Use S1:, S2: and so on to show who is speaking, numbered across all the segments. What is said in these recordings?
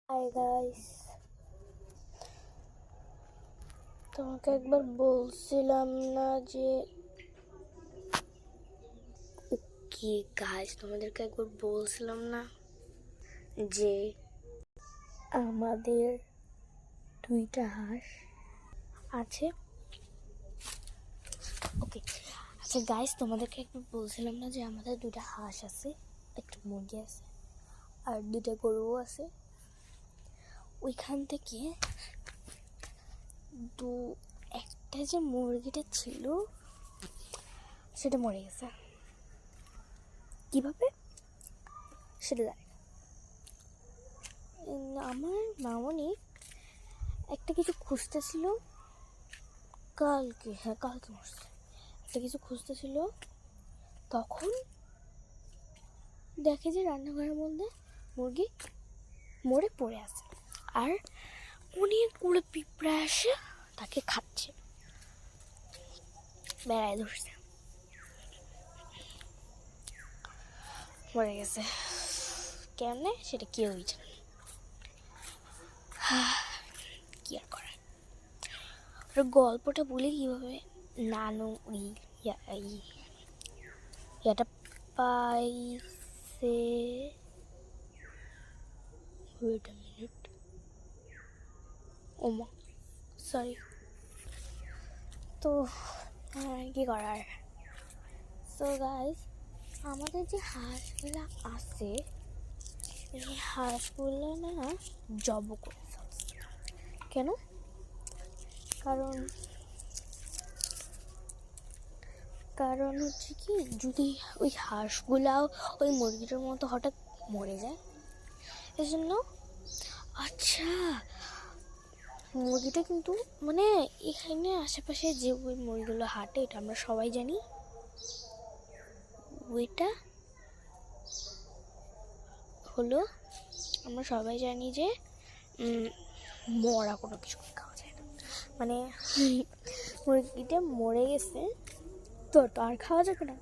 S1: Hi guys, তোমাকে একবার বলছিলাম না যে কি গাইস তোমাদেরকে একবার বলছিলাম না যে আমাদের দুইটা হাঁস আছে। ওকে, আচ্ছা গাইস, তোমাদেরকে একবার বলছিলাম না যে আমাদের দুইটা হাঁস আছে, একটা মুরগি আছে আর দুইটা গরুও আছে। ওইখান থেকে একটা যে মুরগিটা ছিল সেটা মরে গেছে। কিভাবে সেটা জানি না। আমার মামনি একটা কিছু খুঁজতেছিল কালকে মরছে। একটা কিছু খুঁজতেছিল, তখন দেখে যে রান্নাঘরের মধ্যে মুরগি মরে পড়ে আছে আর অনেকগুলো পিঁপড়া এসে তাকে খাচ্ছে, বেড়ায় ধরছে, মরে গেছে। কেমনে সেটা কেউই জানে না। কি আর করার। গল্পটা বলি কিভাবে নানু ইয়াটা পাইছে। ওয়েট আ মিনিট, ওমা সরি। তো কি করার। সো গাইস, আমাদের যে হাঁসগুলো আছে এই হাঁসগুলো না জব করে ফেলছে। কেন? কারণ হচ্ছে কি, যদি ওই হাঁসগুলাও ওই মুরগিটার মতো হঠাৎ মরে যায় এই জন্য। আচ্ছা, মুরগিটা কিন্তু মানে এখানে আশেপাশে যে ওই মুরগিগুলো হাঁটে এটা আমরা সবাই জানি। ওইটা হলো আমরা সবাই জানি যে মরা কোনো কিছু খাওয়া যায় না। মানে মুরগিটা মরে গেছে তো আর খাওয়া যাবে না।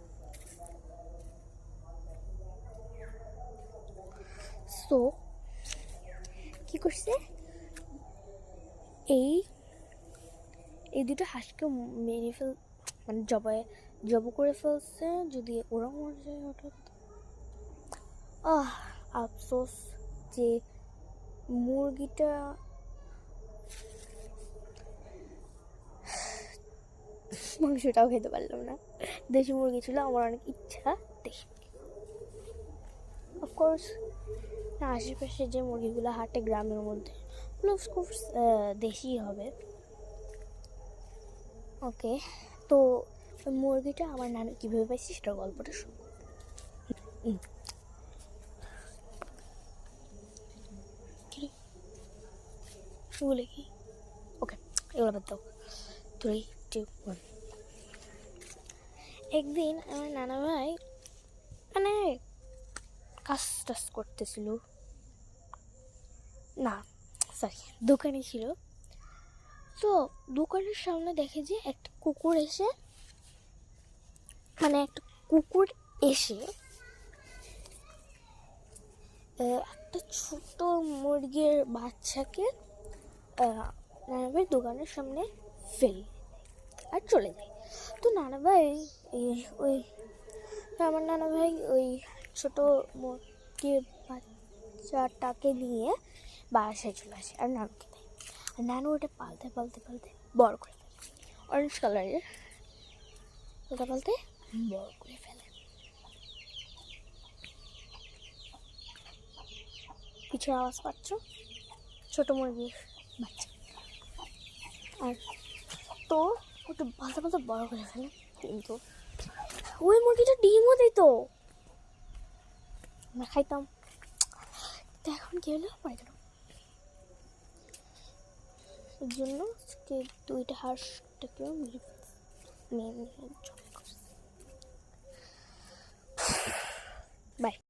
S1: সো কি করছে, এই দুটো হাঁসকে মেরে মানে জব করে ফেলছে। যদি ওরা মরে যায় হঠাৎ, আফসোস যে মুরগিটা মাংসটাও খেতে পারলাম না। দেশি মুরগি ছিল, আমার অনেক ইচ্ছা দেশি। অফকোর্স আশেপাশে যে মুরগিগুলো হাটে গ্রামের মধ্যে অফকোর্স দেশি হবে। ওকে, তো ওই মুরগিটা আমার নানু কীভাবে পাইছি সেটার গল্পটা শুরু। বলে কি, ওকে এগুলো বাদ দাও। 3, 2, 1। একদিন আমার নানা ভাই মানে কাজ টাজ করতেছিল, না সরি দোকানে ছিল। তো দোকানের সামনে দেখে যে একটা কুকুর এসে একটা ছোট মুরগির বাচ্চাকে নানা ভাই দোকানের সামনে ফেলে আর চলে যায়। তো আমার নানা ভাই ওই ছোট মুরগির বাচ্চাটাকে নিয়ে বাসায় চলে আসে আর নানুকে দেয়। আর নানু ওটা পালতে পালতে পালতে বড় করে ফেলে, অরেঞ্জ কালারের পালতে পালতে বড় করে ফেলে। কিছু আওয়াজ পাচ্ছ? ছোট মুরগির বাচ্চা। আর তো ওটা পালতে পালতে বড় করে ফেলে, কিন্তু ওই মুরগিটা ডিমও দিত, আমরা খাইতাম। তো এখন কি হলো, মরে গেল। এর জন্য দুইটা হাঁসটাকেও মেরে ফেলছে। বাই।